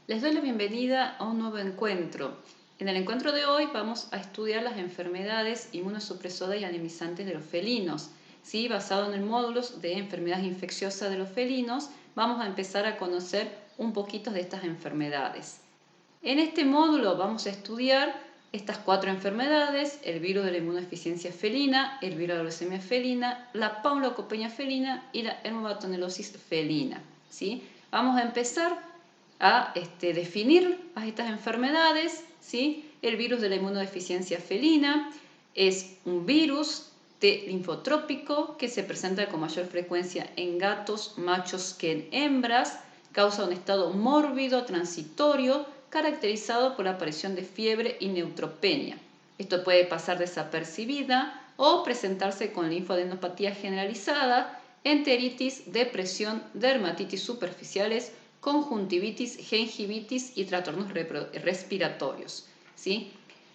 Les doy la bienvenida a un nuevo encuentro. En el encuentro de hoy vamos a estudiar las enfermedades inmunosupresoras y anemizantes de los felinos. ¿Sí? Basado en el módulo de enfermedades infecciosas de los felinos, vamos a empezar a conocer un poquito de estas enfermedades. En este módulo vamos a estudiar estas 4 enfermedades: el virus de la inmunodeficiencia felina, el virus de la leucemia felina, la paulocopenia felina y la hemobatonelosis felina. ¿Sí? Vamos a empezar a definir a estas enfermedades. ¿Sí? El virus de la inmunodeficiencia felina es un virus T linfotrópico que se presenta con mayor frecuencia en gatos machos que en hembras, causa un estado mórbido transitorio caracterizado por la aparición de fiebre y neutropenia. Esto puede pasar desapercibida o presentarse con linfadenopatía generalizada, enteritis, depresión, dermatitis superficiales, conjuntivitis, gingivitis y trastornos respiratorios. ¿Sí?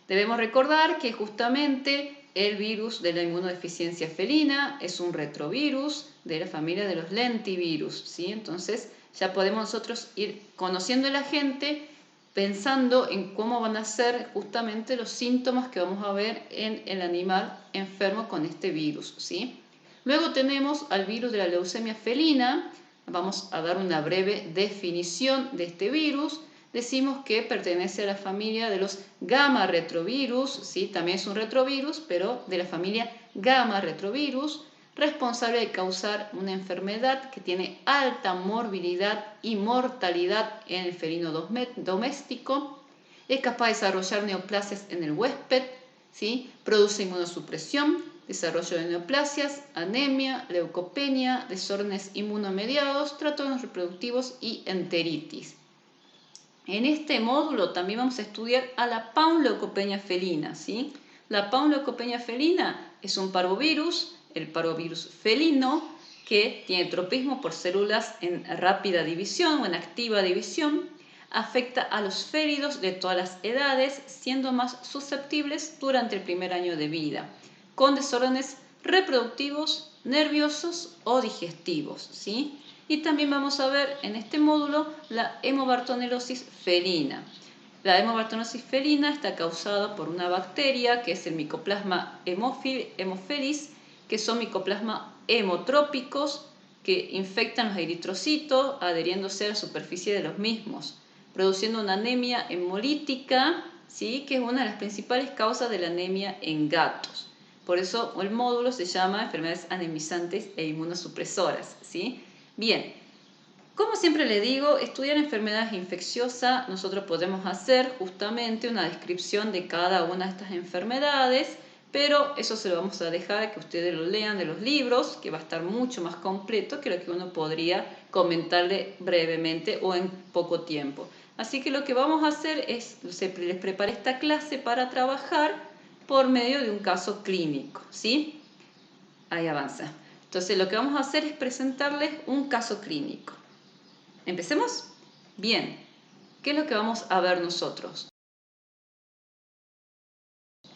Debemos recordar que justamente el virus de la inmunodeficiencia felina es un retrovirus de la familia de los lentivirus. ¿Sí? Entonces ya podemos nosotros ir conociendo a la gente, pensando en cómo van a ser justamente los síntomas que vamos a ver en el animal enfermo con este virus. ¿Sí? Luego tenemos al virus de la leucemia felina. Vamos a dar una breve definición de este virus. Decimos que pertenece a la familia de los gamma retrovirus, ¿sí? También es un retrovirus, pero de la familia gamma retrovirus, responsable de causar una enfermedad que tiene alta morbilidad y mortalidad en el felino doméstico. Es capaz de desarrollar neoplasias en el huésped, ¿sí? Produce inmunosupresión, desarrollo de neoplasias, anemia, leucopenia, desórdenes inmunomediados, trastornos reproductivos y enteritis. En este módulo también vamos a estudiar a la paulocopenia felina. ¿Sí? La paulocopenia felina es un parvovirus, el parvovirus felino, que tiene tropismo por células en rápida división o en activa división. Afecta a los félidos de todas las edades, siendo más susceptibles durante el primer año de vida, con desórdenes reproductivos, nerviosos o digestivos. ¿Sí? Y también vamos a ver en este módulo la hemobartonelosis felina. La hemobartonelosis felina está causada por una bacteria que es el Mycoplasma haemophilus, que son micoplasmas hemotrópicos que infectan los eritrocitos adheriéndose a la superficie de los mismos, produciendo una anemia hemolítica, ¿sí? Que es una de las principales causas de la anemia en gatos. Por eso el módulo se llama enfermedades anemizantes e inmunosupresoras. ¿Sí? Bien, como siempre le digo, estudiar enfermedades infecciosas, nosotros podemos hacer justamente una descripción de cada una de estas enfermedades, pero eso se lo vamos a dejar que ustedes lo lean de los libros, que va a estar mucho más completo que lo que uno podría comentarle brevemente o en poco tiempo. Así que lo que vamos a hacer es, les preparé esta clase para trabajar por medio de un caso clínico. ¿Sí? Ahí avanza. Entonces lo que vamos a hacer es presentarles un caso clínico. ¿Empecemos? Bien, ¿qué es lo que vamos a ver nosotros?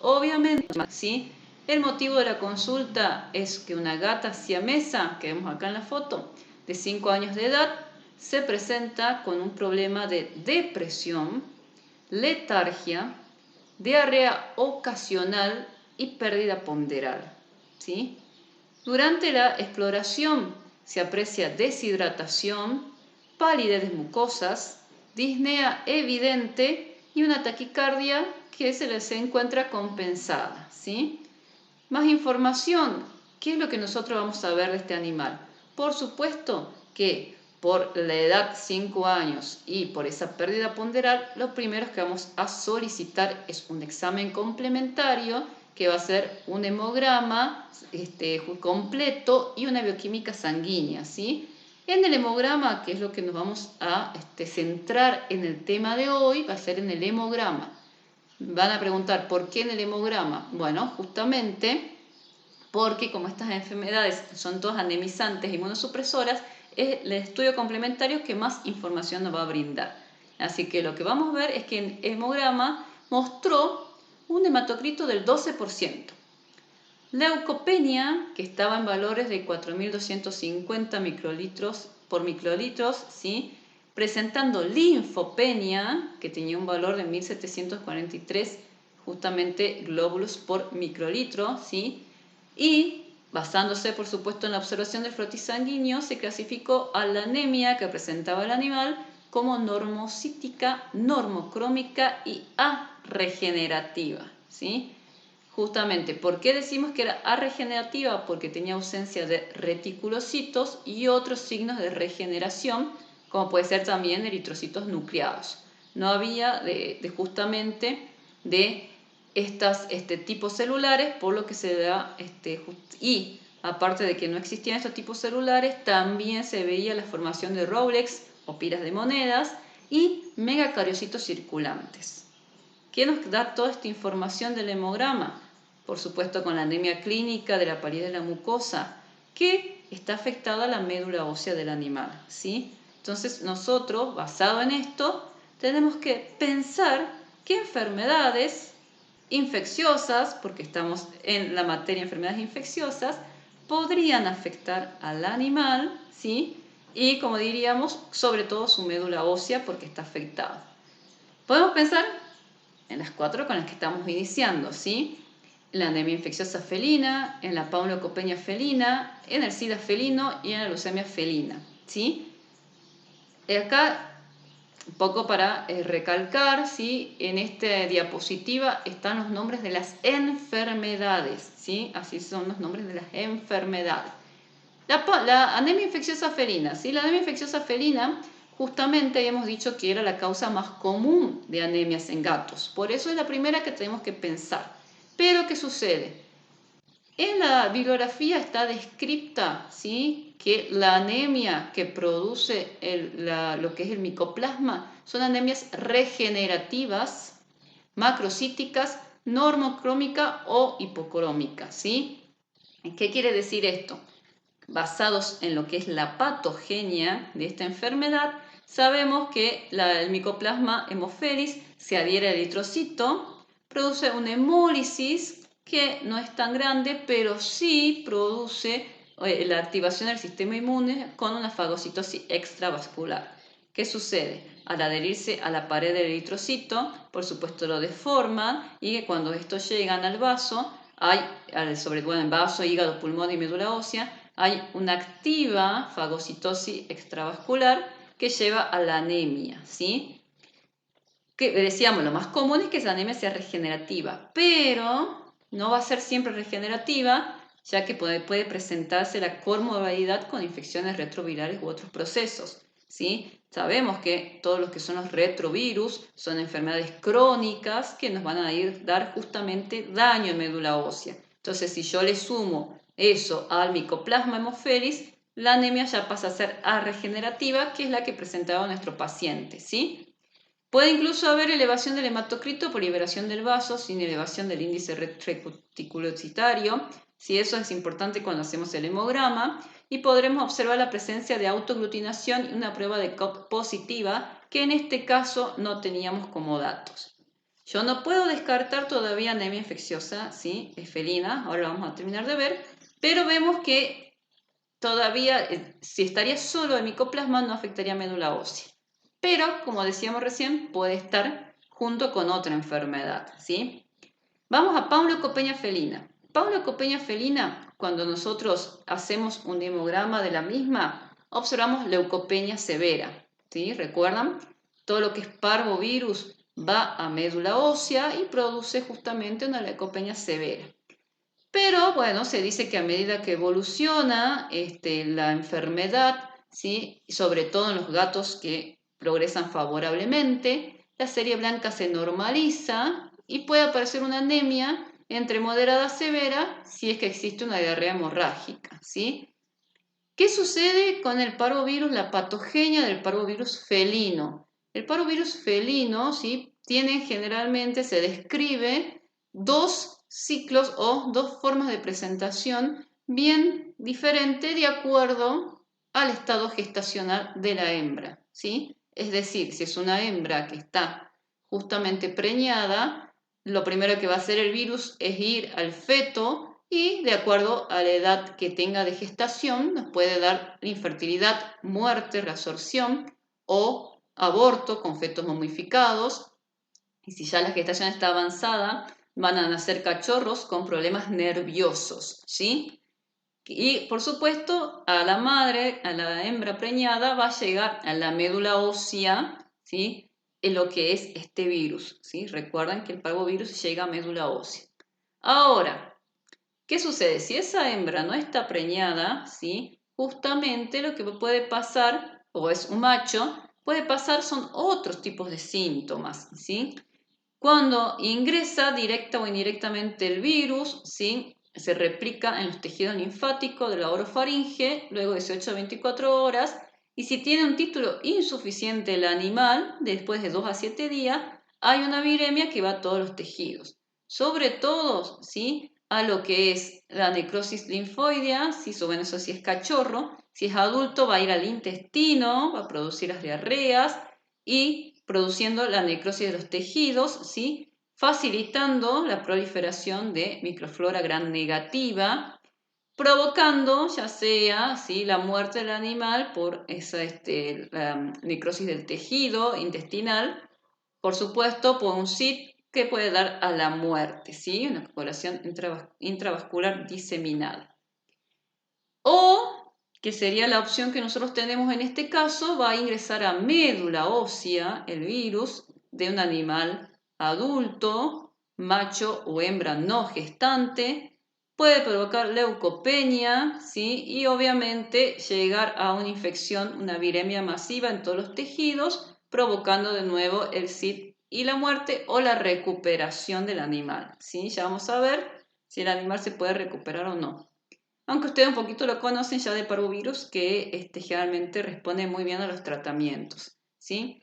Obviamente, ¿sí? El motivo de la consulta es que una gata siamesa, que vemos acá en la foto, de 5 años de edad, se presenta con un problema de depresión, letargia, diarrea ocasional y pérdida ponderal. ¿Sí? Durante la exploración se aprecia deshidratación, palidez de mucosas, disnea evidente y una taquicardia que se les encuentra compensada. ¿Sí? Más información. ¿Qué es lo que nosotros vamos a ver de este animal? Por supuesto que por la edad 5 años y por esa pérdida ponderal, lo primero que vamos a solicitar es un examen complementario que va a ser un hemograma completo y una bioquímica sanguínea. ¿Sí? En el hemograma, que es lo que nos vamos a centrar en el tema de hoy, va a ser en el hemograma. Van a preguntar, ¿por qué en el hemograma? Bueno, justamente porque como estas enfermedades son todas anemizantes y inmunosupresoras, es el estudio complementario que más información nos va a brindar. Así que lo que vamos a ver es que en el hemograma mostró un hematocrito del 12%. Leucopenia, que estaba en valores de 4.250 microlitros por microlitros, ¿sí? presentando linfopenia, que tenía un valor de 1743 justamente glóbulos por microlitro, ¿sí? Y basándose, por supuesto, en la observación del frotis sanguíneo, se clasificó a la anemia que presentaba el animal como normocítica, normocrómica y arregenerativa, ¿sí? Justamente, ¿por qué decimos que era arregenerativa? Porque tenía ausencia de reticulocitos y otros signos de regeneración, como puede ser también eritrocitos nucleados. No había justamente de este tipos celulares, por lo que se da, y aparte de que no existían estos tipos celulares, también se veía la formación de Rowlex o piras de monedas y megacariocitos circulantes. ¿Qué nos da toda esta información del hemograma? Por supuesto, con la anemia clínica de la palidez de la mucosa, que está afectada a la médula ósea del animal, ¿sí? Entonces, nosotros, basado en esto, tenemos que pensar qué enfermedades infecciosas, porque estamos en la materia de enfermedades infecciosas, podrían afectar al animal, ¿sí? Y como diríamos, sobre todo su médula ósea, porque está afectada. Podemos pensar en las 4 con las que estamos iniciando, ¿sí? En la anemia infecciosa felina, en la paulocopenia felina, en el SIDA felino y en la leucemia felina, ¿sí? Acá, un poco para recalcar, ¿sí? En esta diapositiva están los nombres de las enfermedades, ¿sí? Así son los nombres de las enfermedades. La anemia infecciosa felina, ¿sí? La anemia infecciosa felina justamente habíamos dicho que era la causa más común de anemias en gatos. Por eso es la primera que tenemos que pensar. Pero, ¿qué sucede? En la bibliografía está descrita, ¿sí?, que la anemia que produce lo que es el micoplasma son anemias regenerativas, macrocíticas, normocrómica o hipocrómica, ¿sí? ¿Qué quiere decir esto? Basados en lo que es la patogenia de esta enfermedad, sabemos que el micoplasma hemophilus se adhiere al eritrocito, produce una hemólisis que no es tan grande, pero sí produce la activación del sistema inmune con una fagocitosis extravascular. ¿Qué sucede? Al adherirse a la pared del eritrocito, por supuesto lo deforman y cuando estos llegan al vaso, en vaso, hígado, pulmón y médula ósea, hay una activa fagocitosis extravascular que lleva a la anemia, ¿sí? Que decíamos, lo más común es que esa anemia sea regenerativa, pero no va a ser siempre regenerativa, ya que puede presentarse la comorbilidad con infecciones retrovirales u otros procesos, ¿sí? Sabemos que todos los que son los retrovirus son enfermedades crónicas que nos van a dar justamente daño en médula ósea. Entonces, si yo le sumo eso al micoplasma hemophilus, la anemia ya pasa a ser arregenerativa, que es la que presentaba nuestro paciente, ¿sí? Puede incluso haber elevación del hematocrito por liberación del vaso sin elevación del índice reticulocitario, si eso es importante cuando hacemos el hemograma, y podremos observar la presencia de autoaglutinación y una prueba de COP positiva, que en este caso no teníamos como datos. Yo no puedo descartar todavía anemia infecciosa, ¿sí? Es felina, ahora lo vamos a terminar de ver, pero vemos que todavía, si estaría solo el micoplasma, no afectaría médula ósea. Pero, como decíamos recién, puede estar junto con otra enfermedad, ¿sí? Vamos a paulocopenia felina. Paulocopenia felina, cuando nosotros hacemos un hemograma de la misma, observamos leucopenia severa, ¿sí? ¿Recuerdan? Todo lo que es parvovirus va a médula ósea y produce justamente una leucopenia severa. Pero bueno, se dice que a medida que evoluciona la enfermedad, ¿sí?, sobre todo en los gatos que progresan favorablemente, la serie blanca se normaliza y puede aparecer una anemia entre moderada a severa si es que existe una diarrea hemorrágica, ¿sí? ¿Qué sucede con el parvovirus, la patogenia del parvovirus felino? El parvovirus felino, ¿sí?, generalmente, se describe dos ciclos o dos formas de presentación bien diferentes de acuerdo al estado gestacional de la hembra, ¿sí? Es decir, si es una hembra que está justamente preñada, lo primero que va a hacer el virus es ir al feto y de acuerdo a la edad que tenga de gestación nos puede dar infertilidad, muerte, reabsorción o aborto con fetos momificados. Y si ya la gestación está avanzada, van a nacer cachorros con problemas nerviosos, ¿sí? Y por supuesto, a la madre, a la hembra preñada, va a llegar a la médula ósea, ¿sí? En lo que es este virus, ¿sí? Recuerden que el parvovirus llega a médula ósea. Ahora, ¿qué sucede? Si esa hembra no está preñada, ¿sí? Justamente lo que puede pasar, o es un macho, puede pasar son otros tipos de síntomas, ¿sí? Cuando ingresa directa o indirectamente el virus, ¿sí? Se replica en los tejidos linfáticos de la orofaringe luego de 18 a 24 horas, y si tiene un título insuficiente el animal, después de 2 a 7 días, hay una viremia que va a todos los tejidos. Sobre todo, ¿sí? A lo que es la necrosis linfoidea, si bueno, eso si es cachorro, si es adulto va a ir al intestino, va a producir las diarreas y produciendo la necrosis de los tejidos, ¿sí? Facilitando la proliferación de microflora gram negativa, provocando ya sea, ¿sí? La muerte del animal por esa la necrosis del tejido intestinal, por supuesto por un SID que puede dar a la muerte, ¿sí? Una coagulación intravascular diseminada. O, que sería la opción que nosotros tenemos en este caso, va a ingresar a médula ósea el virus de un animal adulto, macho o hembra no gestante, puede provocar leucopenia, ¿sí? Y obviamente llegar a una infección, una viremia masiva en todos los tejidos, provocando de nuevo el SID y la muerte o la recuperación del animal, ¿sí? Ya vamos a ver si el animal se puede recuperar o no. Aunque ustedes un poquito lo conocen ya de parvovirus, que generalmente responde muy bien a los tratamientos, ¿sí?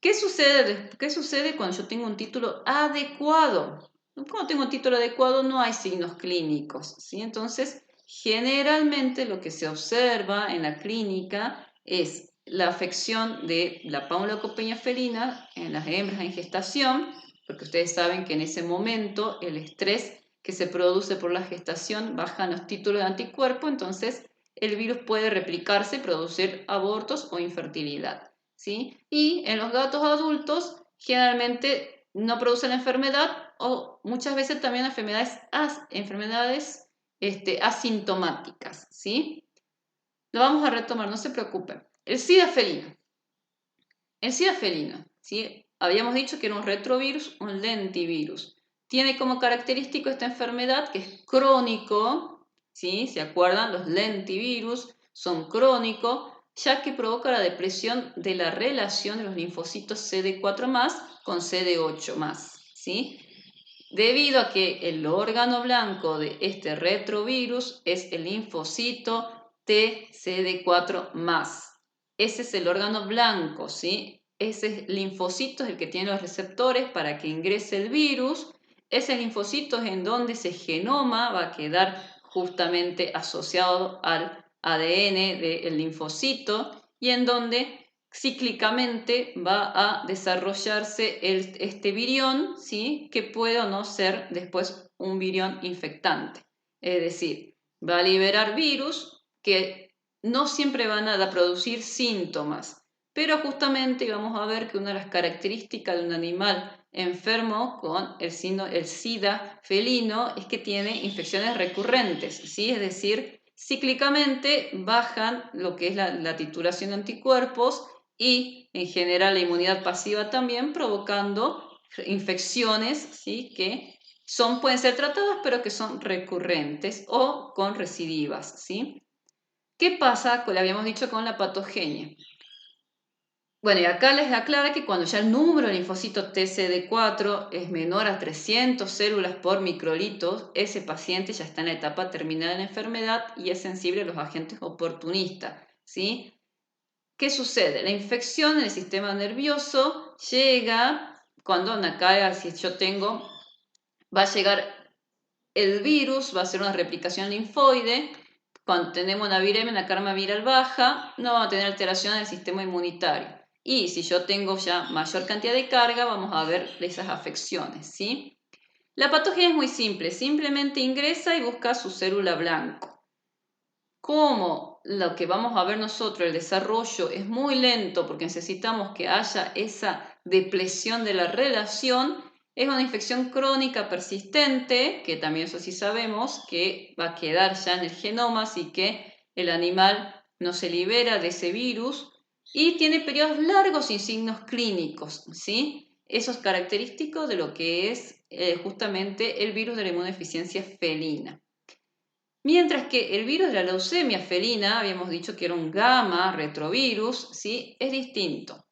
¿Qué sucede cuando yo tengo un título adecuado? Cuando tengo un título adecuado no hay signos clínicos, ¿sí? Entonces, generalmente lo que se observa en la clínica es la afección de la paulocopenia felina en las hembras en gestación, porque ustedes saben que en ese momento el estrés que se produce por la gestación bajan los títulos de anticuerpo, entonces el virus puede replicarse y producir abortos o infertilidad, ¿sí? Y en los gatos adultos generalmente no producen la enfermedad o muchas veces también enfermedades asintomáticas, ¿sí? Lo vamos a retomar, no se preocupen. El SIDA felino. El SIDA felino, ¿sí? Habíamos dicho que era un retrovirus, un lentivirus. Tiene como característico esta enfermedad que es crónico, ¿sí? ¿Se acuerdan? Los lentivirus son crónicos, ya que provoca la depresión de la relación de los linfocitos CD4+ con CD8+, ¿sí? Debido a que el órgano blanco de este retrovirus es el linfocito TCD4+. Ese es el órgano blanco, ¿sí? Ese linfocito es el que tiene los receptores para que ingrese el virus. Ese linfocito es en donde ese genoma va a quedar justamente asociado al ADN del linfocito y en donde cíclicamente va a desarrollarse este virión, ¿sí? Que puede o no ser después un virión infectante. Es decir, va a liberar virus que no siempre van a producir síntomas, pero justamente vamos a ver que una de las características de un animal enfermo con el SIDA felino es que tiene infecciones recurrentes, ¿sí? Es decir, cíclicamente bajan lo que es la titulación de anticuerpos y en general la inmunidad pasiva también, provocando infecciones, ¿sí? Que pueden ser tratadas pero que son recurrentes o con recidivas, ¿sí? ¿Qué pasa, como habíamos dicho, con la patogenia? Bueno, y acá les aclara que cuando ya el número de linfocitos TCD4 es menor a 300 células por microlitro, ese paciente ya está en la etapa terminal de la enfermedad y es sensible a los agentes oportunistas, ¿sí? ¿Qué sucede? La infección en el sistema nervioso llega cuando acá, si yo tengo, va a llegar el virus, va a ser una replicación linfoide. Cuando tenemos una viremia, una carga viral baja, no va a tener alteración en el sistema inmunitario. Y si yo tengo ya mayor cantidad de carga, vamos a ver esas afecciones, ¿sí? La patogenia es muy simple, simplemente ingresa y busca su célula blanco. ¿Cómo lo que vamos a ver nosotros, el desarrollo es muy lento porque necesitamos que haya esa depresión de la relación, es una infección crónica persistente, que también eso sí sabemos, que va a quedar ya en el genoma, así que el animal no se libera de ese virus y tiene periodos largos sin signos clínicos, ¿sí? Eso es característico de lo que es justamente el virus de la inmunodeficiencia felina. Mientras que el virus de la leucemia felina, habíamos dicho que era un gamma retrovirus, ¿sí? Es distinto.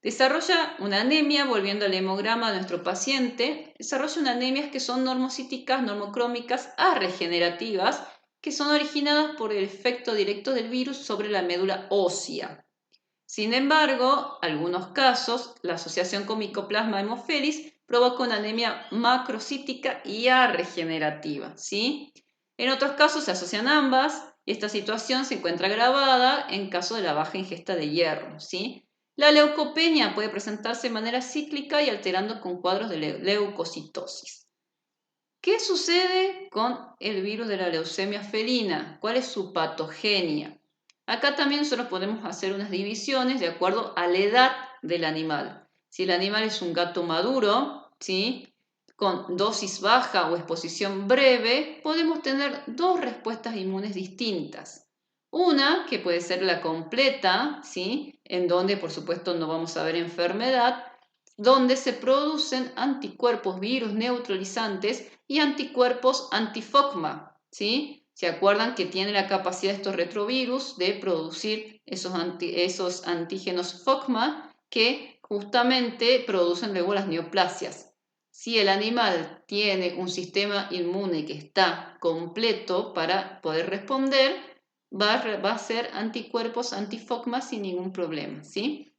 Desarrolla una anemia, volviendo al hemograma de nuestro paciente, desarrolla unas anemias que son normocíticas, normocrómicas, regenerativas, que son originadas por el efecto directo del virus sobre la médula ósea. Sin embargo, en algunos casos, la asociación con Mycoplasma haemophilus provoca una anemia macrocítica y regenerativa, ¿sí? En otros casos se asocian ambas y esta situación se encuentra agravada en caso de la baja ingesta de hierro, ¿sí? La leucopenia puede presentarse de manera cíclica y alterando con cuadros de leucocitosis. ¿Qué sucede con el virus de la leucemia felina? ¿Cuál es su patogenia? Acá también nosotros podemos hacer unas divisiones de acuerdo a la edad del animal. Si el animal es un gato maduro, ¿sí?, con dosis baja o exposición breve, podemos tener dos respuestas inmunes distintas. Una, que puede ser la completa, ¿sí?, en donde por supuesto no vamos a ver enfermedad, donde se producen anticuerpos virus neutralizantes y anticuerpos anti-FOCMA, ¿sí? ¿Se acuerdan que tiene la capacidad estos retrovirus de producir esos antígenos FOCMA que justamente producen luego las neoplasias? Si el animal tiene un sistema inmune que está completo para poder responder, va a ser anticuerpos anti-FOCMA sin ningún problema, ¿sí?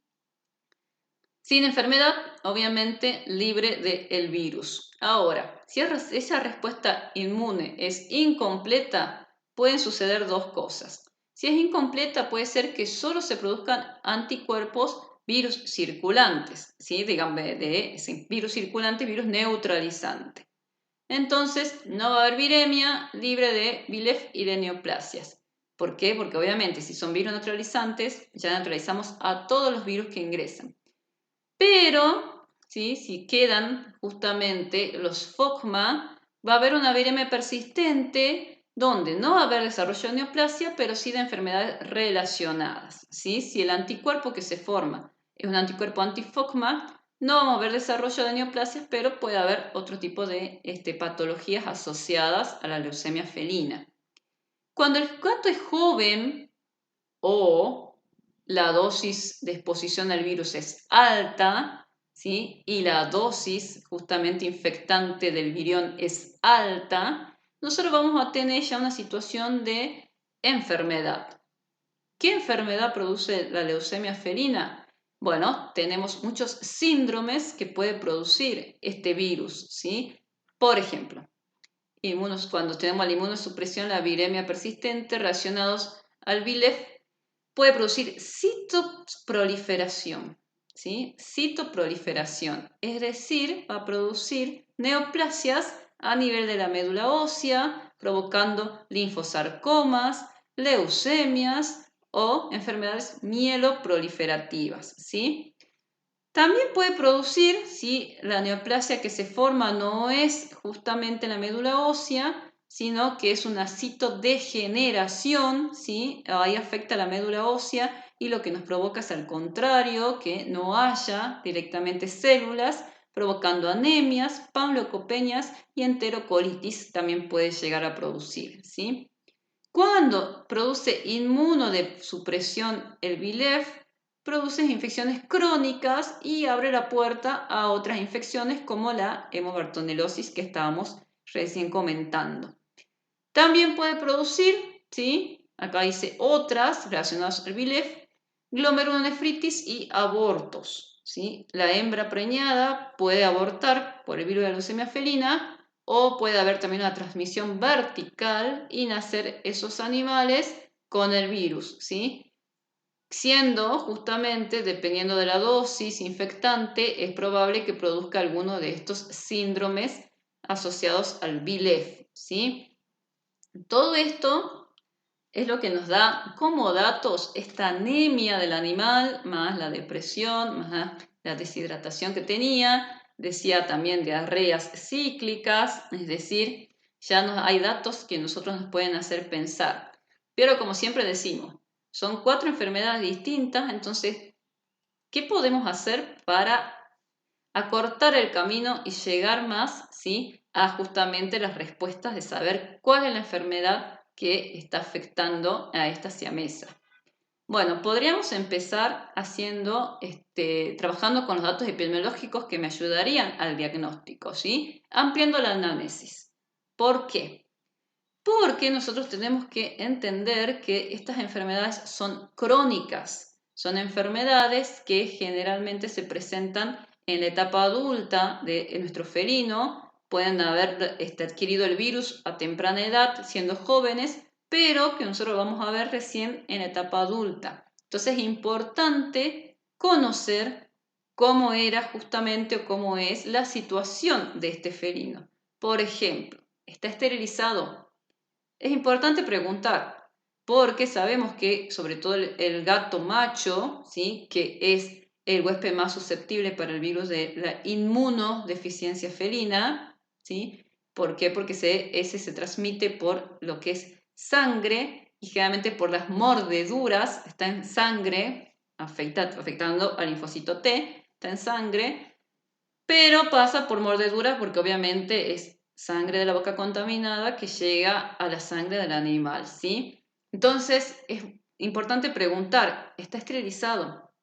Sin enfermedad, obviamente libre del virus. Ahora, si esa respuesta inmune es incompleta, pueden suceder dos cosas. Si es incompleta, puede ser que solo se produzcan anticuerpos virus circulantes, ¿sí? Digamos, virus circulante, virus neutralizante. Entonces, no va a haber viremia libre de VILEF y de neoplasias. ¿Por qué? Porque obviamente si son virus neutralizantes, ya neutralizamos a todos los virus que ingresan. Pero, ¿sí?, si quedan justamente los FOCMA, va a haber una viremia persistente donde no va a haber desarrollo de neoplasia, pero sí de enfermedades relacionadas, ¿sí? Si el anticuerpo que se forma es un anticuerpo anti-FOCMA, no vamos a ver desarrollo de neoplasias, pero puede haber otro tipo de patologías asociadas a la leucemia felina. Cuando el gato es joven o la dosis de exposición al virus es alta, ¿sí?, y la dosis justamente infectante del virión es alta, nosotros vamos a tener ya una situación de enfermedad. ¿Qué enfermedad produce la leucemia felina? Bueno, tenemos muchos síndromes que puede producir este virus, ¿sí? Por ejemplo, cuando tenemos la inmunosupresión, la viremia persistente, relacionados al VILEF, puede producir citoproliferación, ¿sí? Citoproliferación, es decir, va a producir neoplasias a nivel de la médula ósea, provocando linfosarcomas, leucemias o enfermedades mieloproliferativas, ¿sí? También puede producir, si la neoplasia que se forma no es justamente en la médula ósea, sino que es una citodegeneración, ¿sí? Ahí afecta la médula ósea y lo que nos provoca es al contrario, que no haya directamente células, provocando anemias, panleucopenias y enterocolitis también puede llegar a producir, ¿sí? Cuando produce inmunosupresión el VILEF, produce infecciones crónicas y abre la puerta a otras infecciones como la hemobartonelosis que estábamos recién comentando. También puede producir, ¿sí?, acá dice otras relacionadas al VILEF, glomerulonefritis y abortos, ¿sí? La hembra preñada puede abortar por el virus de la leucemia felina o puede haber también una transmisión vertical y nacer esos animales con el virus, ¿sí? Siendo justamente, dependiendo de la dosis infectante, es probable que produzca alguno de estos síndromes asociados al VILEF, ¿sí? Todo esto es lo que nos da como datos esta anemia del animal, más la depresión, más la deshidratación que tenía. Decía también diarreas cíclicas, es decir, hay datos que nosotros nos pueden hacer pensar. Pero como siempre decimos, son 4 enfermedades distintas, entonces, ¿qué podemos hacer para acortar el camino y llegar más, ¿sí?, a justamente las respuestas de saber cuál es la enfermedad que está afectando a esta siamesa? Bueno, podríamos empezar trabajando con los datos epidemiológicos que me ayudarían al diagnóstico, ¿sí? Ampliando la análisis. ¿Por qué? Porque nosotros tenemos que entender que estas enfermedades son crónicas, son enfermedades que generalmente se presentan en la etapa adulta de nuestro felino, pueden haber adquirido el virus a temprana edad, siendo jóvenes, pero que nosotros vamos a ver recién en la etapa adulta. Entonces es importante conocer cómo era justamente o cómo es la situación de este felino. Por ejemplo, ¿está esterilizado? Es importante preguntar, porque sabemos que sobre todo el gato macho, ¿sí?, que es el huésped más susceptible para el virus de la inmunodeficiencia felina, ¿sí? ¿Por qué? Porque ese se transmite por lo que es sangre y generalmente por las mordeduras, está en sangre, afectando al linfocito T, está en sangre, pero pasa por mordeduras porque obviamente es sangre de la boca contaminada que llega a la sangre del animal, ¿sí? Entonces es importante preguntar, ¿está esterilizado?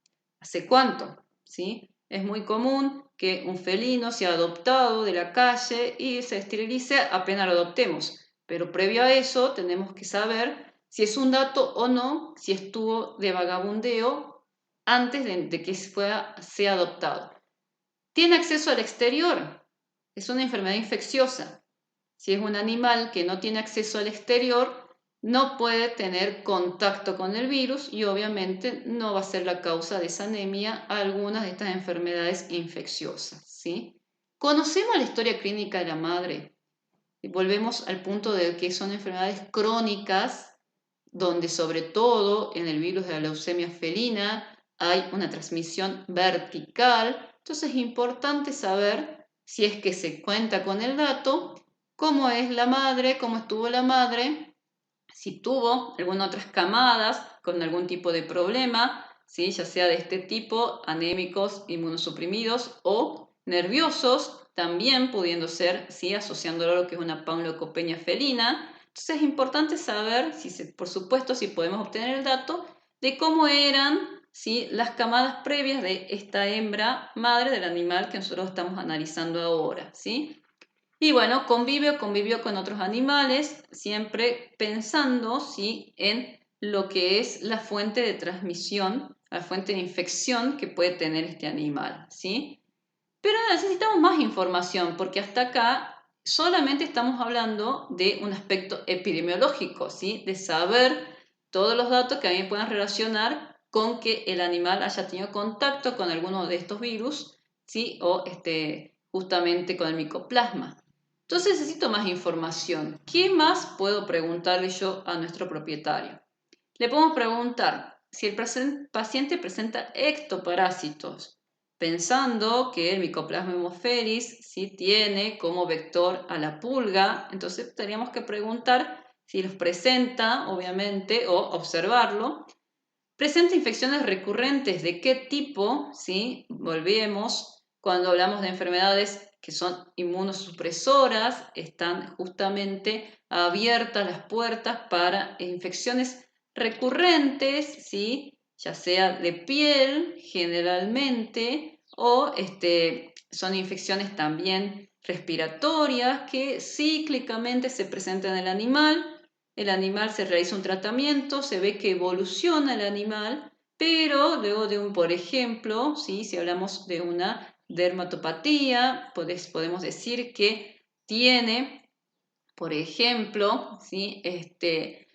¿Hace cuánto? ¿Sí? Es muy común que un felino sea adoptado de la calle y se esterilice apenas lo adoptemos, pero previo a eso tenemos que saber si es un dato o no, si estuvo de vagabundeo antes de que sea adoptado. ¿Tiene acceso al exterior? Es una enfermedad infecciosa. Si es un animal que no tiene acceso al exterior, no puede tener contacto con el virus y obviamente no va a ser la causa de esa anemia a algunas de estas enfermedades infecciosas, ¿sí? Conocemos la historia clínica de la madre. Y volvemos al punto de que son enfermedades crónicas donde sobre todo en el virus de la leucemia felina hay una transmisión vertical. Entonces es importante saber si es que se cuenta con el dato, cómo es la madre, cómo estuvo la madre, si tuvo algunas otras camadas con algún tipo de problema, ¿sí?, ya sea de este tipo, anémicos, inmunosuprimidos o nerviosos, también pudiendo ser, ¿sí?, asociándolo a lo que es una panleucopenia felina. Entonces es importante saber, por supuesto, si podemos obtener el dato de cómo eran, ¿sí?, las camadas previas de esta hembra madre del animal que nosotros estamos analizando ahora, ¿sí? Y bueno, convivió con otros animales, siempre pensando, ¿sí?, en lo que es la fuente de transmisión, la fuente de infección que puede tener este animal, ¿sí? Pero necesitamos más información porque hasta acá solamente estamos hablando de un aspecto epidemiológico, ¿sí?, de saber todos los datos que a mí me puedan relacionar con que el animal haya tenido contacto con alguno de estos virus, ¿sí?, o justamente con el micoplasma. Entonces necesito más información. ¿Qué más puedo preguntarle yo a nuestro propietario? Le podemos preguntar si el paciente presenta ectoparásitos, pensando que el Mycoplasma haemophilus sí tiene como vector a la pulga. Entonces tendríamos que preguntar si los presenta, obviamente, o observarlo. ¿Presenta infecciones recurrentes? ¿De qué tipo? ¿Sí? Volvemos, cuando hablamos de enfermedades que son inmunosupresoras, están justamente abiertas las puertas para infecciones recurrentes, ¿sí?, ya sea de piel generalmente, o son infecciones también respiratorias que cíclicamente se presentan en el animal se realiza un tratamiento, se ve que evoluciona el animal, pero luego por ejemplo, ¿sí?, si hablamos de una dermatopatía, podemos decir que tiene, por ejemplo, ¿sí?,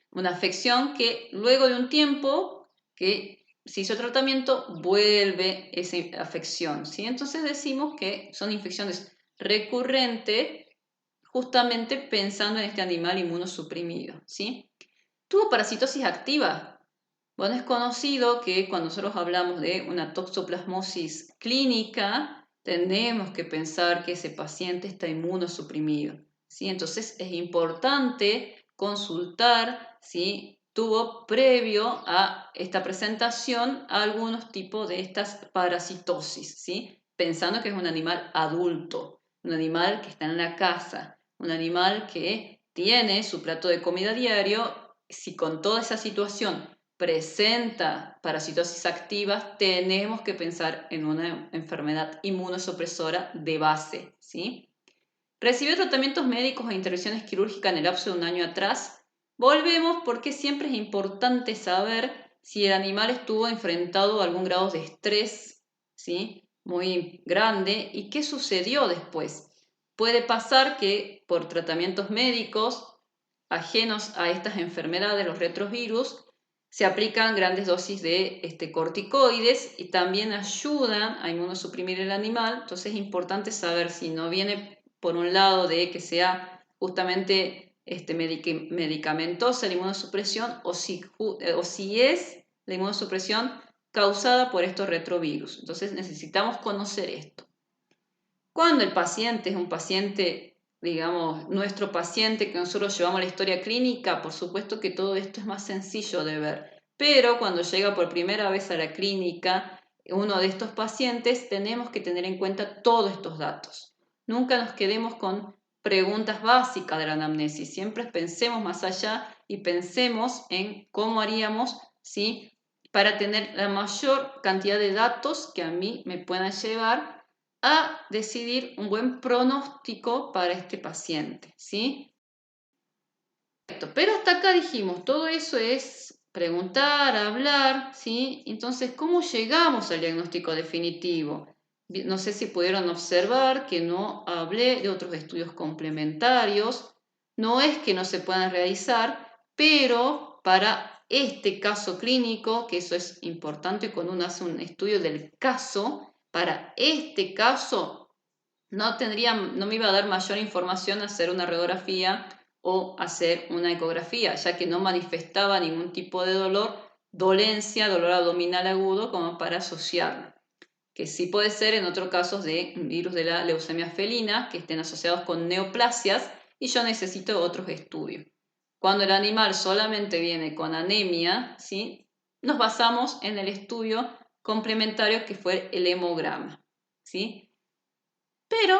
una afección que luego de un tiempo que se hizo tratamiento vuelve esa afección, ¿sí? Entonces decimos que son infecciones recurrentes justamente pensando en este animal inmunosuprimido, ¿sí? tuvo parasitosis activa. Bueno, es conocido que cuando nosotros hablamos de una toxoplasmosis clínica, tenemos que pensar que ese paciente está inmunosuprimido, ¿sí? Entonces es importante consultar si tuvo previo a esta presentación algunos tipos de estas parasitosis, ¿sí? Pensando que es un animal adulto, un animal que está en la casa, un animal que tiene su plato de comida diario. Si con toda esa situación presenta parasitosis activas, tenemos que pensar en una enfermedad inmunosupresora de base, ¿sí? Recibió tratamientos médicos e intervenciones quirúrgicas en el lapso de un año atrás. Volvemos porque siempre es importante saber si el animal estuvo enfrentado a algún grado de estrés, ¿sí? Muy grande, y qué sucedió después. Puede pasar que por tratamientos médicos ajenos a estas enfermedades, los retrovirus, se aplican grandes dosis de corticoides y también ayudan a inmunosuprimir el animal. Entonces es importante saber si no viene por un lado de que sea justamente medicamentosa la inmunosupresión o si es la inmunosupresión causada por estos retrovirus. Entonces necesitamos conocer esto. Cuando el paciente es un paciente, digamos, nuestro paciente que nosotros llevamos a la historia clínica, por supuesto que todo esto es más sencillo de ver. Pero cuando llega por primera vez a la clínica uno de estos pacientes, tenemos que tener en cuenta todos estos datos. Nunca nos quedemos con preguntas básicas de la anamnesis. Siempre pensemos más allá y pensemos en cómo haríamos, ¿sí?, para tener la mayor cantidad de datos que a mí me puedan llevar a decidir un buen pronóstico para este paciente, ¿sí? Pero hasta acá dijimos, todo eso es preguntar, hablar, ¿sí? Entonces, ¿cómo llegamos al diagnóstico definitivo? No sé si pudieron observar que no hablé de otros estudios complementarios. No es que no se puedan realizar, pero para este caso clínico, que eso es importante cuando uno hace un estudio del caso, para este caso no me iba a dar mayor información hacer una radiografía o hacer una ecografía, ya que no manifestaba ningún tipo de dolencia, dolor abdominal agudo como para asociarlo. Que sí puede ser en otros casos de virus de la leucemia felina que estén asociados con neoplasias y yo necesito otros estudios. Cuando el animal solamente viene con anemia, ¿sí?, nos basamos en el estudio complementario que fue el hemograma, ¿sí? Pero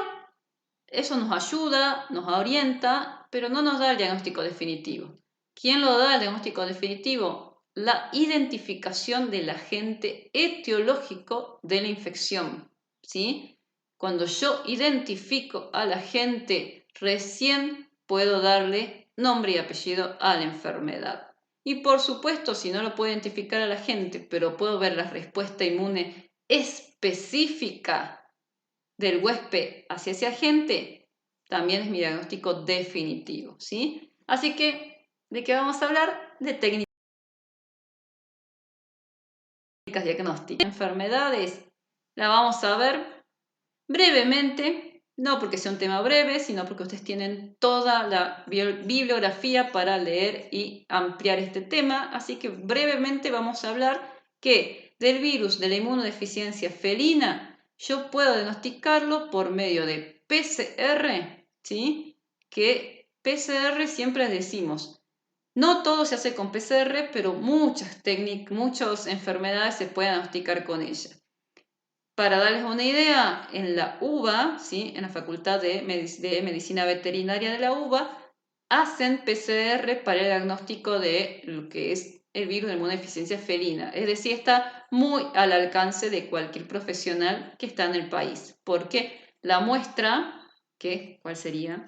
eso nos ayuda, nos orienta, pero no nos da el diagnóstico definitivo. ¿Quién lo da el diagnóstico definitivo? La identificación del agente etiológico de la infección, ¿sí? Cuando yo identifico al agente, recién puedo darle nombre y apellido a la enfermedad. Y por supuesto, si no lo puedo identificar al agente, pero puedo ver la respuesta inmune específica del huésped hacia ese agente, también es mi diagnóstico definitivo, ¿sí? Así que, ¿de qué vamos a hablar? De técnicas diagnósticas. Enfermedades, la vamos a ver brevemente, no porque sea un tema breve, sino porque ustedes tienen toda la bibliografía para leer y ampliar este tema, así que brevemente vamos a hablar que del virus de la inmunodeficiencia felina yo puedo diagnosticarlo por medio de PCR, ¿sí? Que PCR siempre decimos, no todo se hace con PCR, pero muchas enfermedades se pueden diagnosticar con ella. Para darles una idea, en la UBA, ¿sí?, en la Facultad de Medicina Veterinaria de la UBA, hacen PCR para el diagnóstico de lo que es el virus de inmunodeficiencia felina. Es decir, está muy al alcance de cualquier profesional que está en el país. Porque la muestra, ¿cuál sería?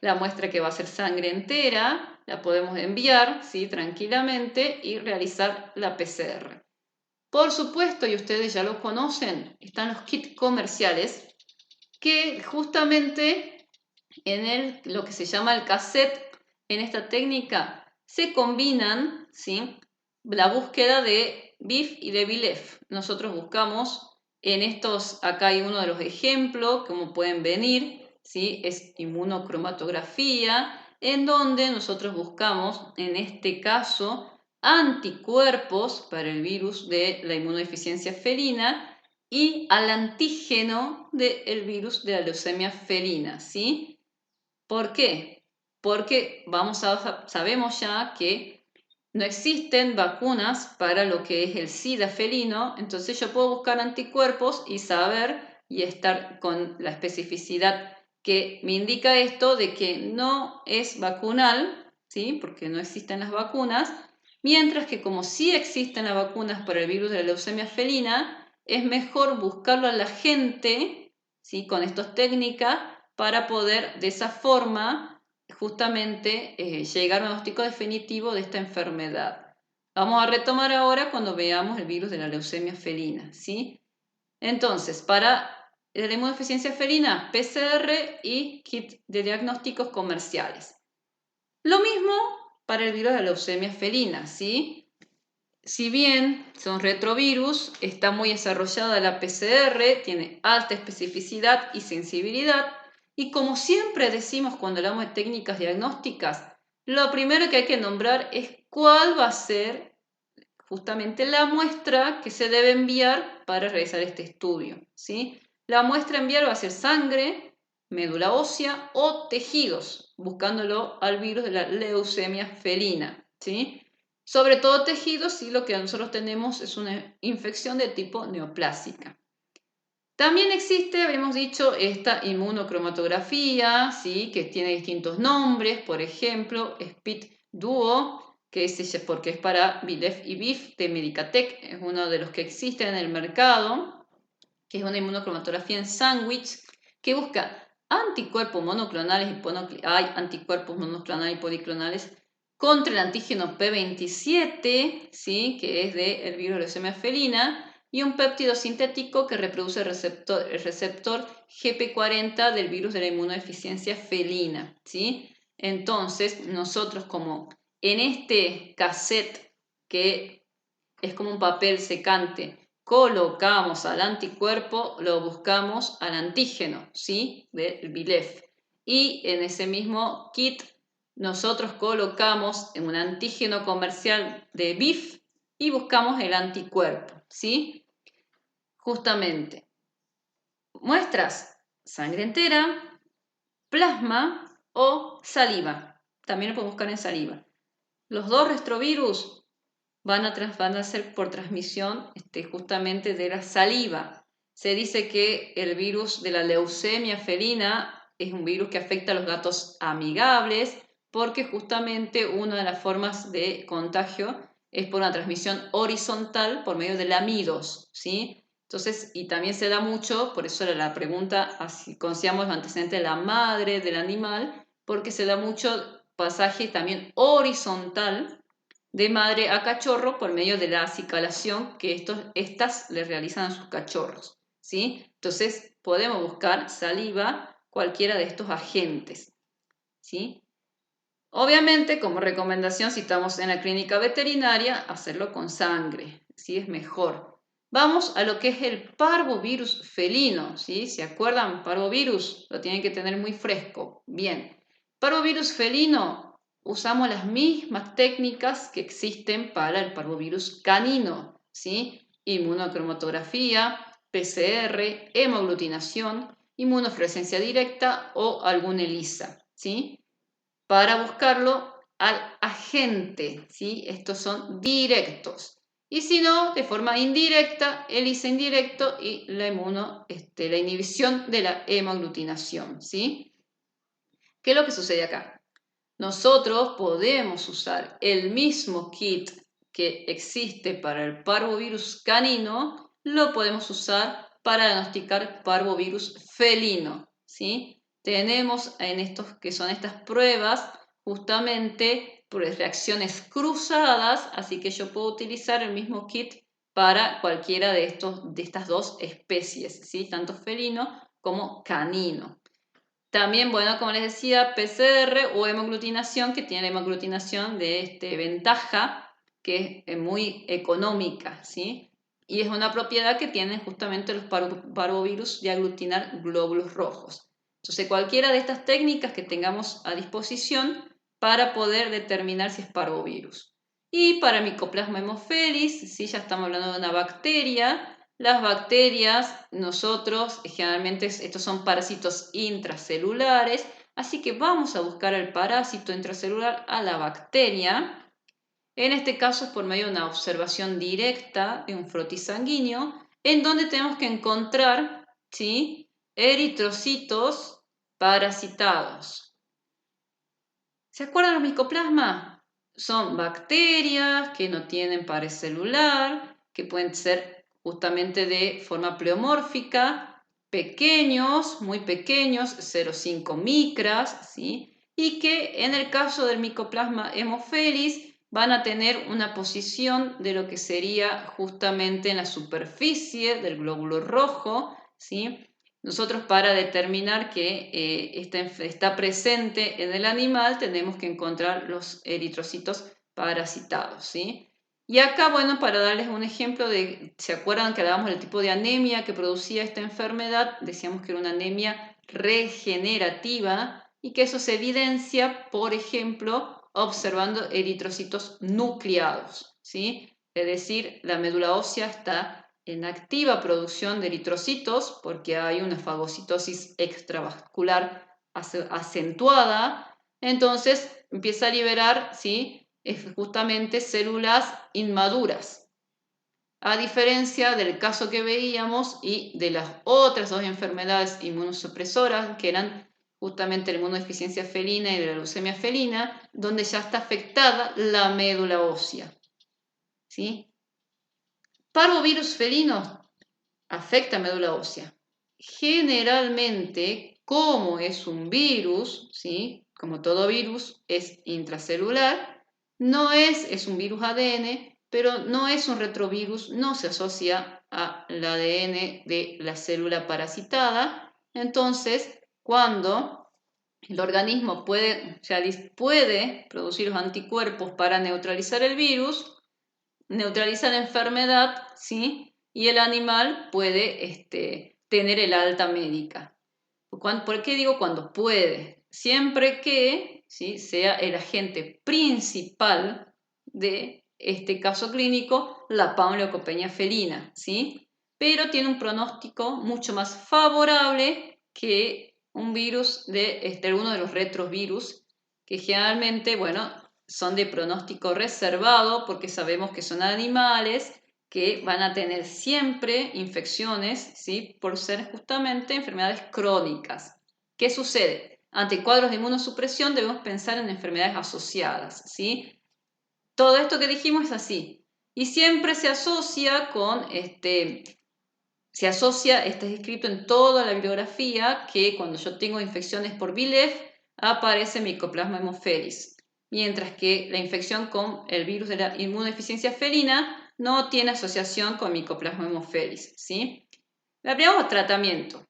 La muestra que va a ser sangre entera, la podemos enviar, ¿sí?, tranquilamente y realizar la PCR. Por supuesto, y ustedes ya lo conocen, están los kits comerciales que justamente en lo que se llama el cassette, en esta técnica, se combinan, ¿sí?, la búsqueda de BIF y de BILEF. Nosotros buscamos en estos, acá hay uno de los ejemplos, como pueden venir, ¿sí?, es inmunocromatografía, en donde nosotros buscamos, en este caso, anticuerpos para el virus de la inmunodeficiencia felina y al antígeno del virus de la leucemia felina, ¿sí? ¿Por qué? Porque sabemos ya que no existen vacunas para lo que es el SIDA felino, entonces yo puedo buscar anticuerpos y saber y estar con la especificidad que me indica esto de que no es vacunal, ¿sí? Porque no existen las vacunas, mientras que como sí existen las vacunas para el virus de la leucemia felina, es mejor buscarlo a la gente, ¿sí? Con estas técnicas para poder de esa forma justamente llegar a un diagnóstico definitivo de esta enfermedad. Vamos a retomar ahora cuando veamos el virus de la leucemia felina, ¿sí? Entonces, para la inmunodeficiencia felina, PCR y kit de diagnósticos comerciales. Lo mismo para el virus de la leucemia felina, ¿sí? Si bien son retrovirus, está muy desarrollada la PCR, tiene alta especificidad y sensibilidad, y como siempre decimos cuando hablamos de técnicas diagnósticas, lo primero que hay que nombrar es cuál va a ser justamente la muestra que se debe enviar para realizar este estudio, ¿sí? La muestra a enviar va a ser sangre, médula ósea o tejidos, buscándolo al virus de la leucemia felina, ¿sí? Sobre todo tejidos si lo que nosotros tenemos es una infección de tipo neoplásica. También existe, habíamos dicho, esta inmunocromatografía, ¿sí? Que tiene distintos nombres, por ejemplo, SPIT Duo, que es porque es para BILEF y BIF de Medicatec, es uno de los que existen en el mercado, que es una inmunocromatografía en sándwich, que busca anticuerpos monoclonales hay anticuerpos monoclonales y policlonales contra el antígeno P27, ¿sí? Que es del virus de leucemia felina, y un péptido sintético que reproduce el receptor GP40 del virus de la inmunodeficiencia felina, ¿sí? Entonces, nosotros como en este cassette, que es como un papel secante, colocamos al anticuerpo, lo buscamos al antígeno, ¿sí? Del BILEF. Y en ese mismo kit nosotros colocamos en un antígeno comercial de BIF y buscamos el anticuerpo, ¿sí? Justamente, muestras sangre entera, plasma o saliva. También lo podemos buscar en saliva. Los dos retrovirus van a ser por transmisión justamente de la saliva. Se dice que el virus de la leucemia felina es un virus que afecta a los gatos amigables porque justamente una de las formas de contagio es por una transmisión horizontal por medio de lamidos, ¿sí? Entonces, y también se da mucho, por eso era la pregunta, si conocíamos los antecedentes de la madre del animal, porque se da mucho pasaje también horizontal de madre a cachorro por medio de la acicalación que estas le realizan a sus cachorros, ¿sí? Entonces, podemos buscar saliva, cualquiera de estos agentes, ¿sí? Obviamente, como recomendación, si estamos en la clínica veterinaria, hacerlo con sangre, ¿sí? Es mejor. Vamos a lo que es el parvovirus felino, ¿sí? ¿Se acuerdan? Parvovirus, lo tienen que tener muy fresco. Bien. Parvovirus felino, usamos las mismas técnicas que existen para el parvovirus canino, ¿sí? Inmunocromatografía, PCR, hemoaglutinación, inmunofluorescencia directa o algún ELISA, ¿sí? Para buscarlo al agente, ¿sí? Estos son directos. Y si no, de forma indirecta, ELISA indirecto y la la inhibición de la hemoaglutinación, ¿sí? ¿Qué es lo que sucede acá? Nosotros podemos usar el mismo kit que existe para el parvovirus canino, lo podemos usar para diagnosticar parvovirus felino, ¿sí? Tenemos en estos que son estas pruebas justamente reacciones cruzadas, así que yo puedo utilizar el mismo kit para cualquiera de estas dos especies, ¿sí? Tanto felino como canino. También, bueno, como les decía, PCR o hemoaglutinación, que tiene hemoaglutinación de ventaja, que es muy económica, ¿sí? Y es una propiedad que tienen justamente los parvovirus de aglutinar glóbulos rojos. Entonces, cualquiera de estas técnicas que tengamos a disposición, para poder determinar si es parvovirus. Y para Mycoplasma haemophilus, si ya estamos hablando de una bacteria, las bacterias, nosotros generalmente estos son parásitos intracelulares, así que vamos a buscar el parásito intracelular a la bacteria. En este caso es por medio de una observación directa de un frotis sanguíneo, en donde tenemos que encontrar, ¿sí?, eritrocitos parasitados. ¿Se acuerdan los micoplasmas? Son bacterias que no tienen pared celular, que pueden ser justamente de forma pleomórfica, pequeños, muy pequeños, 0,5 micras, ¿sí?, y que en el caso del Mycoplasma haemophilus van a tener una posición de lo que sería justamente en la superficie del glóbulo rojo, ¿sí? Nosotros para determinar que está presente en el animal tenemos que encontrar los eritrocitos parasitados, ¿sí? Y acá, bueno, para darles un ejemplo de, ¿se acuerdan que hablábamos del tipo de anemia que producía esta enfermedad? Decíamos que era una anemia regenerativa y que eso se evidencia, por ejemplo, observando eritrocitos nucleados, ¿sí? Es decir, la médula ósea está en activa producción de eritrocitos porque hay una fagocitosis extravascular acentuada, entonces empieza a liberar, ¿sí?, justamente células inmaduras. A diferencia del caso que veíamos y de las otras dos enfermedades inmunosupresoras, que eran justamente la inmunodeficiencia felina y de la leucemia felina, donde ya está afectada la médula ósea, ¿sí? Parvovirus felino afecta médula ósea. Generalmente, como es un virus, ¿sí?, como todo virus, es intracelular, es un virus ADN, pero no es un retrovirus, no se asocia al ADN de la célula parasitada. Entonces, cuando el organismo puede producir los anticuerpos para neutralizar el virus, neutraliza la enfermedad, ¿sí?, y el animal puede tener el alta médica. ¿Por qué digo cuando puede? Siempre que, ¿sí?, sea el agente principal de este caso clínico, la panleucopenia felina, ¿sí? Pero tiene un pronóstico mucho más favorable que un virus de alguno de los retrovirus, que generalmente, bueno, son de pronóstico reservado porque sabemos que son animales que van a tener siempre infecciones, ¿sí?, por ser justamente enfermedades crónicas. ¿Qué sucede? Ante cuadros de inmunosupresión debemos pensar en enfermedades asociadas, ¿sí? Todo esto que dijimos es así. Y siempre se asocia está escrito en toda la bibliografía que cuando yo tengo infecciones por VLEF aparece Mycoplasma haemophilus, mientras que la infección con el virus de la inmunodeficiencia felina no tiene asociación con Mycoplasma haemophilus, ¿sí? Veamos tratamiento.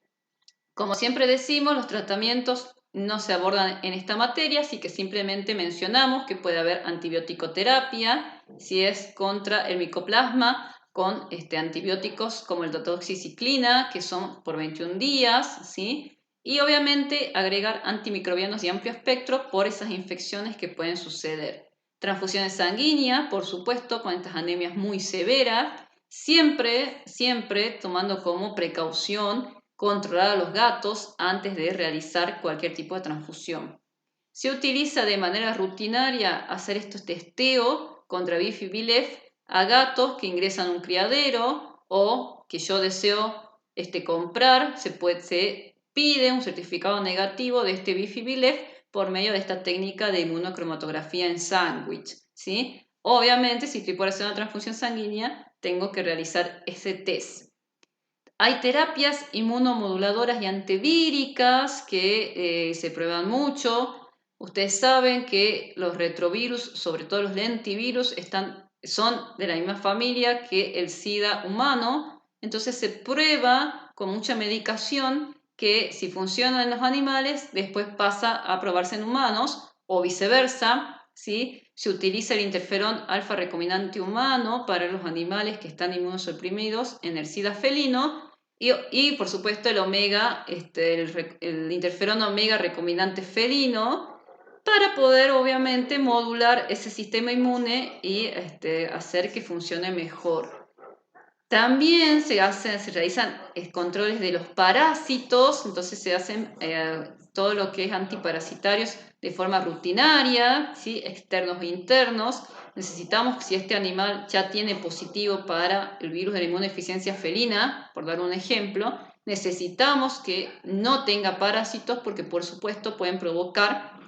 Como siempre decimos, los tratamientos no se abordan en esta materia, así que simplemente mencionamos que puede haber antibiótico-terapia si es contra el micoplasma, con antibióticos como el doxiciclina, que son por 21 días, ¿sí? Y obviamente agregar antimicrobianos de amplio espectro por esas infecciones que pueden suceder. Transfusiones sanguíneas, por supuesto, con estas anemias muy severas, siempre tomando como precaución controlar a los gatos antes de realizar cualquier tipo de transfusión. Se utiliza de manera rutinaria hacer estos testeos contra BIF y BILEF a gatos que ingresan a un criadero o que yo deseo comprar. Se pide un certificado negativo de este BIF y BILEF por medio de esta técnica de inmunocromatografía en sándwich, ¿sí? Obviamente, si estoy por hacer una transfusión sanguínea, tengo que realizar ese test. Hay terapias inmunomoduladoras y antivíricas que se prueban mucho. Ustedes saben que los retrovirus, sobre todo los lentivirus, son de la misma familia que el SIDA humano. Entonces se prueba con mucha medicación que si funciona en los animales, después pasa a probarse en humanos o viceversa, ¿sí? Se utiliza el interferón alfa recombinante humano para los animales que están inmunosuprimidos en el SIDA felino. Y por supuesto el omega, el interferón omega recombinante felino, para poder obviamente modular ese sistema inmune y hacer que funcione mejor. También se realizan controles de los parásitos, entonces se hacen todo lo que es antiparasitarios de forma rutinaria, ¿sí? Externos e internos. Necesitamos, si este animal ya tiene positivo para el virus de la inmunodeficiencia felina, por dar un ejemplo, necesitamos que no tenga parásitos porque por supuesto pueden provocar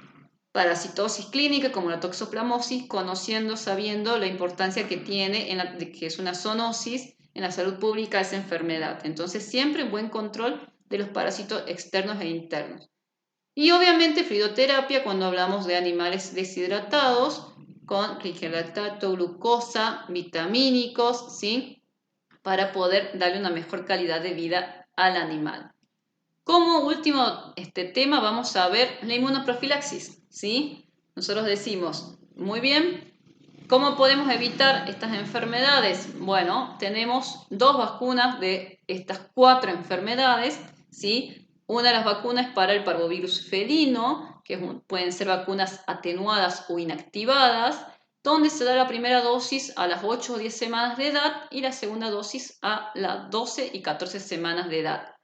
parasitosis clínica como la toxoplasmosis, conociendo, sabiendo la importancia que tiene, de que es una zoonosis en la salud pública esa enfermedad. Entonces, siempre un buen control de los parásitos externos e internos. Y obviamente fluidoterapia cuando hablamos de animales deshidratados, con lactato, glucosa, vitamínicos, ¿sí? Para poder darle una mejor calidad de vida al animal. Como último tema vamos a ver la inmunoprofilaxis, ¿sí? Nosotros decimos, muy bien, ¿cómo podemos evitar estas enfermedades? Bueno, tenemos 2 vacunas de estas 4 enfermedades, ¿sí? Una de las vacunas es para el parvovirus felino, que pueden ser vacunas atenuadas o inactivadas, donde se da la primera dosis a las 8 o 10 semanas de edad y la segunda dosis a las 12 y 14 semanas de edad.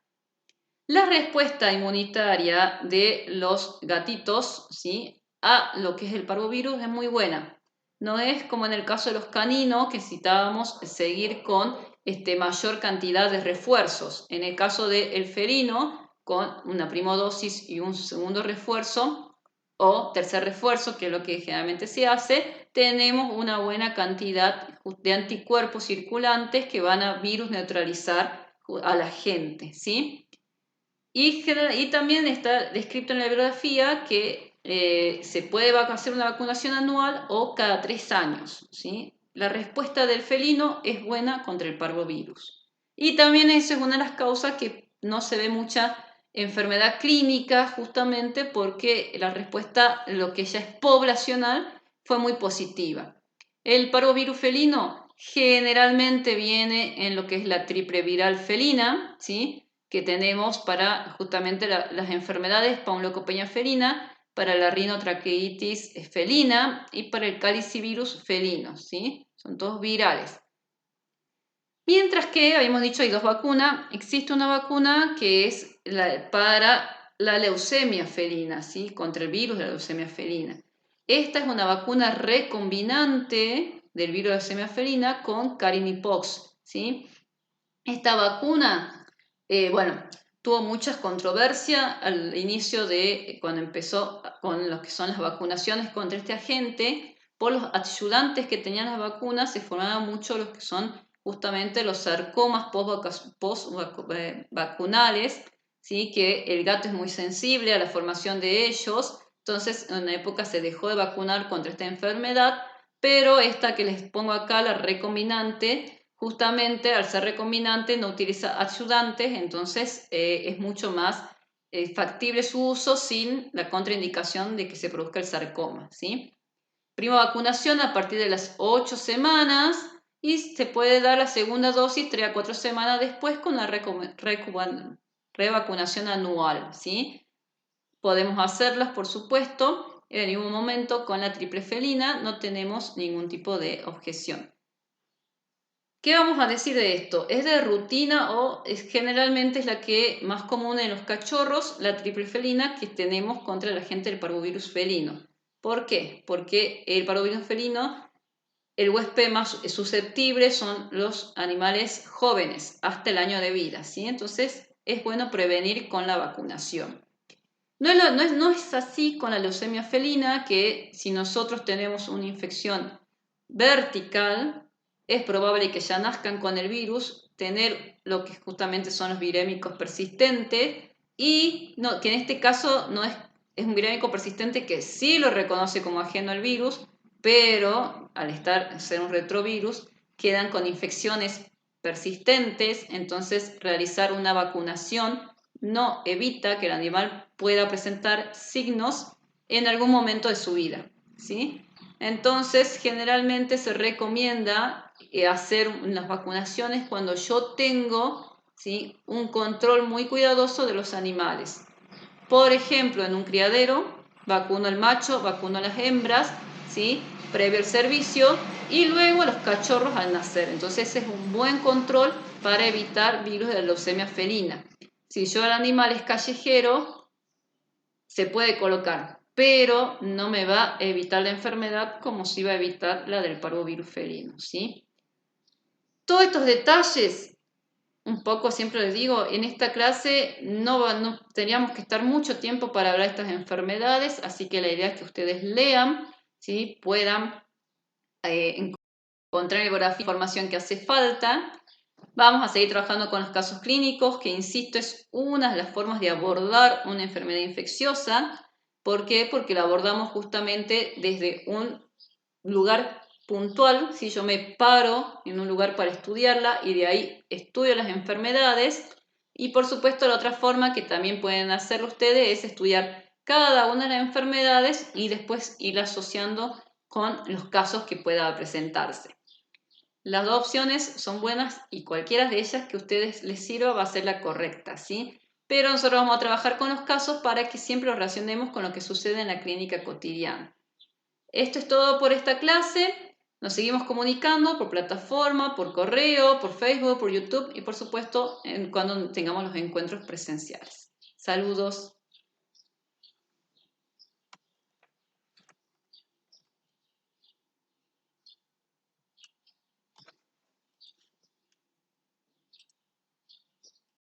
La respuesta inmunitaria de los gatitos, ¿sí? A lo que es el parvovirus es muy buena. No es como en el caso de los caninos que necesitábamos seguir con mayor cantidad de refuerzos. En el caso del felino, con una primodosis y un segundo refuerzo o tercer refuerzo, que es lo que generalmente se hace, tenemos una buena cantidad de anticuerpos circulantes que van a virus neutralizar a la gente, ¿sí? Y también está descrito en la bibliografía que se puede hacer una vacunación anual o cada 3 años, ¿sí? La respuesta del felino es buena contra el parvovirus. Y también eso es una de las causas que no se ve mucha enfermedad clínica, justamente porque la respuesta, lo que ya es poblacional, fue muy positiva. El parvovirus felino generalmente viene en lo que es la triple viral felina, ¿sí? Que tenemos para justamente las enfermedades paulocopenia felina, para la rinotraqueitis felina y para el calicivirus felino, ¿sí? Son todos virales. Mientras que, habíamos dicho, hay 2 vacunas. Existe una vacuna que es para la leucemia felina, ¿sí? Contra el virus de la leucemia felina. Esta es una vacuna recombinante del virus de la leucemia felina con carinipox, ¿sí? Esta vacuna, tuvo muchas controversias al inicio de cuando empezó con lo que son las vacunaciones contra este agente. Por los ayudantes que tenían las vacunas se formaban mucho los que son justamente los sarcomas post-vacunales, ¿sí? Que el gato es muy sensible a la formación de ellos. Entonces, en una época se dejó de vacunar contra esta enfermedad, pero esta que les pongo acá, la recombinante, justamente al ser recombinante no utiliza ayudantes, entonces es mucho más factible su uso sin la contraindicación de que se produzca el sarcoma, ¿sí? Primera vacunación a partir de las 8 semanas y se puede dar la segunda dosis 3 a 4 semanas después con la revacunación anual, ¿sí? Podemos hacerlas, por supuesto, en el mismo momento con la triple felina no tenemos ningún tipo de objeción. ¿Qué vamos a decir de esto? ¿Es de rutina o generalmente es la que más común en los cachorros, la triple felina que tenemos contra el agente del parvovirus felino? ¿Por qué? Porque el parvovirus felino, el huésped más susceptible son los animales jóvenes, hasta el año de vida, ¿sí? Entonces es bueno prevenir con la vacunación. No es así con la leucemia felina, que si nosotros tenemos una infección vertical, es probable que ya nazcan con el virus, tener lo que justamente son los virémicos persistentes y que en este caso no es un virémico persistente que sí lo reconoce como ajeno al virus, pero al ser un retrovirus quedan con infecciones persistentes, entonces realizar una vacunación no evita que el animal pueda presentar signos en algún momento de su vida, ¿sí? Entonces, generalmente se recomienda hacer unas vacunaciones cuando yo tengo, ¿sí?, un control muy cuidadoso de los animales. Por ejemplo, en un criadero vacuno al macho, vacuno a las hembras, ¿sí? Previo al servicio, y luego a los cachorros al nacer. Entonces ese es un buen control para evitar virus de la leucemia felina. Si yo el animal es callejero, se puede colocar, pero no me va a evitar la enfermedad como si va a evitar la del parvovirus felino, ¿sí? Todos estos detalles, un poco siempre les digo, en esta clase no teníamos que estar mucho tiempo para hablar de estas enfermedades, así que la idea es que ustedes lean, ¿sí? Puedan encontrar en la información que hace falta. Vamos a seguir trabajando con los casos clínicos, que insisto, es una de las formas de abordar una enfermedad infecciosa. ¿Por qué? Porque la abordamos justamente desde un lugar puntual. Si yo me paro en un lugar para estudiarla y de ahí estudio las enfermedades. Y por supuesto la otra forma que también pueden hacerlo ustedes es estudiar cada una de las enfermedades y después ir asociando con los casos que pueda presentarse. Las dos opciones son buenas y cualquiera de ellas que a ustedes les sirva va a ser la correcta, ¿sí? Pero nosotros vamos a trabajar con los casos para que siempre los relacionemos con lo que sucede en la clínica cotidiana. Esto es todo por esta clase. Nos seguimos comunicando por plataforma, por correo, por Facebook, por YouTube y por supuesto cuando tengamos los encuentros presenciales. Saludos.